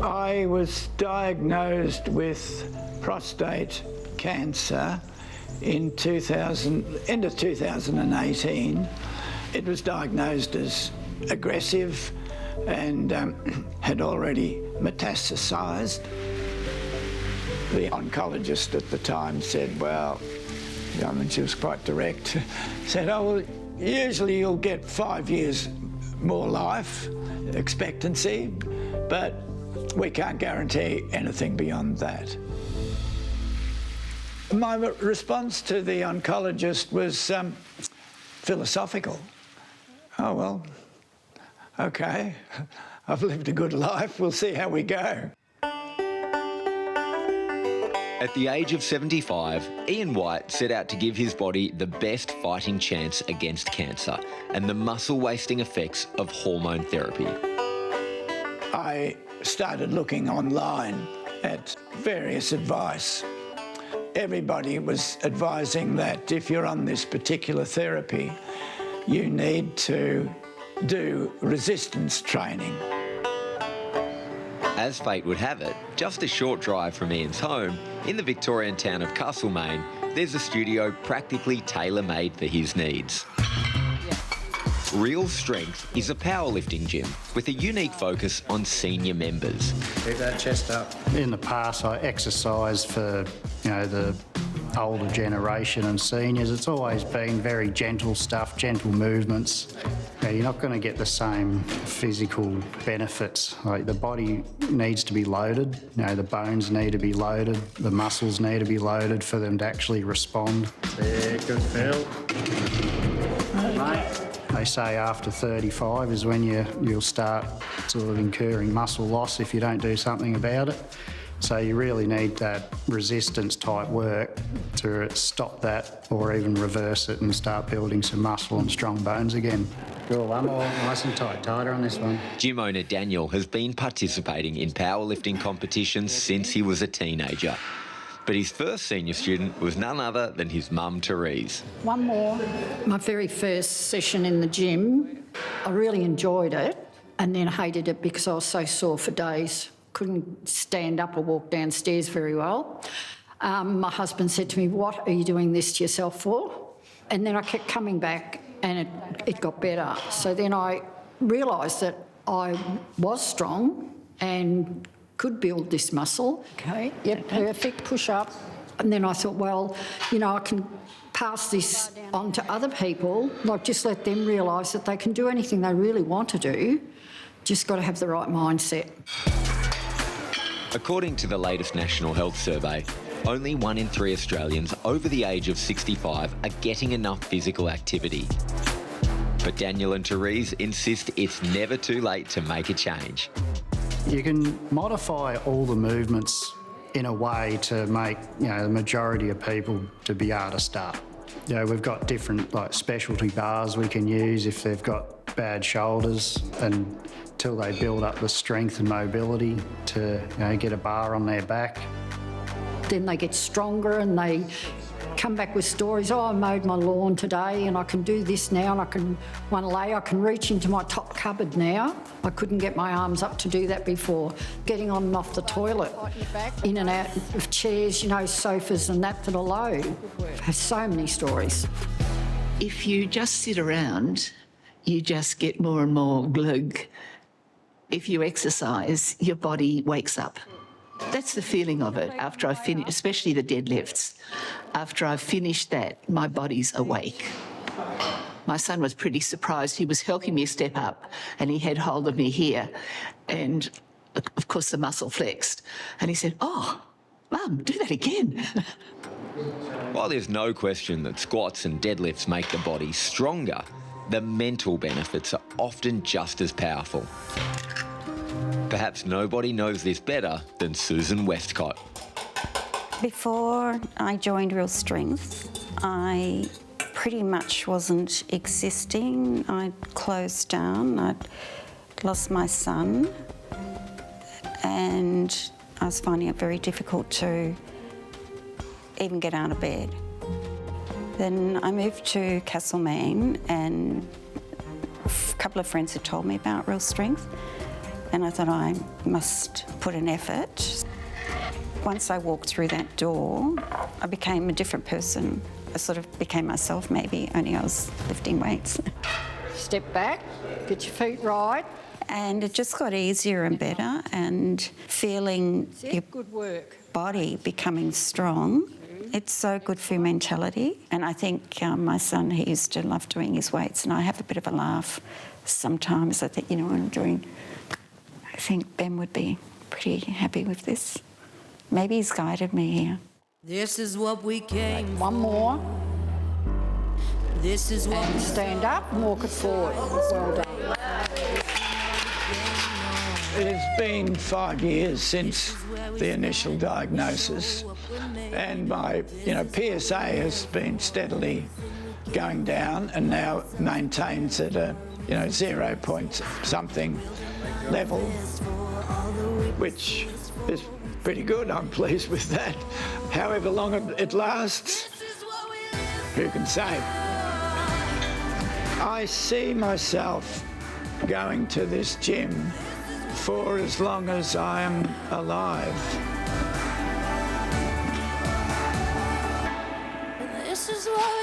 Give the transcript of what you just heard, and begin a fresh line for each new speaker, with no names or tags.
I was diagnosed with prostate cancer in end of 2018. It was diagnosed as aggressive and had already metastasised. The oncologist at the time said, well, I mean, she was quite direct, said, oh, well, usually you'll get 5 years more life expectancy, but we can't guarantee anything beyond that. My response to the oncologist was philosophical. Oh, well, okay, I've lived a good life, we'll see how we go.
At the age of 75, Ian White set out to give his body the best fighting chance against cancer and the muscle-wasting effects of hormone therapy.
I started looking online at various advice. Everybody was advising that if you're on this particular therapy, you need to do resistance training.
As fate would have it, just a short drive from Ian's home, in the Victorian town of Castlemaine, there's a studio practically tailor-made for his needs. Real Strength is a powerlifting gym with a unique focus on senior members.
Keep that chest up. In the past, I exercised for, the older generation and seniors. It's always been very gentle stuff, gentle movements. You're not going to get the same physical benefits. Like, the body needs to be loaded, the bones need to be loaded, the muscles need to be loaded for them to actually respond. Yeah, good feel. They say after 35 is when you'll start sort of incurring muscle loss if you don't do something about it. So you really need that resistance type work to stop that or even reverse it and start building some muscle and strong bones again. Cool, one more, nice and tight, tighter on this one.
Gym owner Daniel has been participating in powerlifting competitions since he was a teenager. But his first senior student was none other than his mum, Therese.
One more. My very first session in the gym, I really enjoyed it and then hated it because I was so sore for days. Couldn't stand up or walk downstairs very well. My husband said to me, what are you doing this to yourself for? And then I kept coming back and it got better. So then I realised that I was strong and could build this muscle. Okay, yep, perfect, push up. And then I thought, well, I can pass this on to other people, like just let them realise that they can do anything they really want to do, just got to have the right mindset.
According to the latest National Health Survey, only 1 in 3 Australians over the age of 65 are getting enough physical activity. But Daniel and Therese insist it's never too late to make a change.
You can modify all the movements in a way to make, the majority of people to be able to start. We've got different specialty bars we can use if they've got bad shoulders until they build up the strength and mobility to get a bar on their back.
Then they get stronger and they come back with stories, I mowed my lawn today and I can do this now and I can reach into my top cupboard now. I couldn't get my arms up to do that before. Getting on and off the toilet, in and out of chairs, sofas and that are low. I have so many stories.
If you just sit around, you just get more and more glug. If you exercise, your body wakes up. That's the feeling of it after I finish, especially the deadlifts. After I've finished that, my body's awake. My son was pretty surprised. He was helping me step up and he had hold of me here and, of course, the muscle flexed. And he said, oh, Mum, do that again.
While there's no question that squats and deadlifts make the body stronger, the mental benefits are often just as powerful. Perhaps nobody knows this better than Susan Westcott.
Before I joined Real Strength, I pretty much wasn't existing. I'd closed down, I'd lost my son, and I was finding it very difficult to even get out of bed. Then I moved to Castlemaine and a couple of friends had told me about Real Strength. And I thought I must put an effort. Once I walked through that door, I became a different person. I sort of became myself maybe, only I was lifting weights.
Step back, get your feet right.
And it just got easier and better, and feeling your
Good work.
body becoming strong. It's so good for your mentality. And I think my son, he used to love doing his weights, and I have a bit of a laugh sometimes. I think, you know, when I'm doing, I think Ben would be pretty happy with this. Maybe he's guided me here.
This is what we came for.
One more.
This is what
And stand up and walk it forward. Well done.
It has been 5 years since the initial diagnosis, and my PSA has been steadily going down and now maintains at a 0 point something level, which is pretty good. I'm pleased with that. However long it lasts, who can say? I see myself going to this gym for as long as I am alive.
This is what